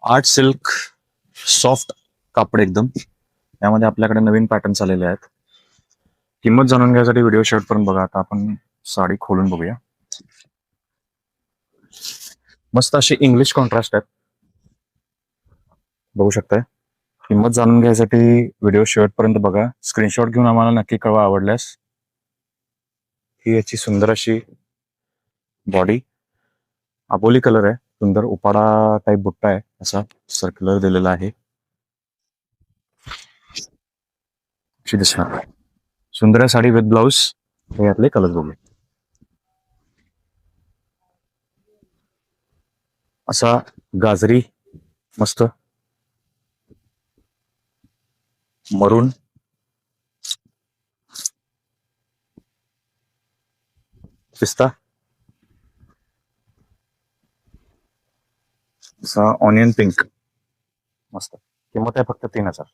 Art silk soft कापड एकदम. यामध्ये आपल्याकडे नवीन पॅटर्न्स आलेले आहेत. किंमत जाणून घ्यायसाठी व्हिडिओ शेवटपर्यंत बघा. आता आपण साडी खोलून बघूया. मस्त अशी इंग्लिश कॉन्ट्रास्ट आहेत, बघू शकताय. किंमत जाणून घ्यायसाठी व्हिडिओ शेवटपर्यंत बघा. स्क्रीनशॉट घेऊन आम्हाला नक्की कळवा आवडल्यास. ही याची सुंदर अशी बॉडी, अबोली कलर आहे, सुंदर उपाडा टाईप बुट्टा आहे, असा सर्क्युलर दिलेला आहे. अशी दिसणार सुंदर आहे साडी विथ ब्लाउज. हे यातले कलर बघूया. असा गाजरी, मस्त मरून, पिस्ता, असा ऑनियन पिंक. मस्त. किंमत आहे फक्त 3000.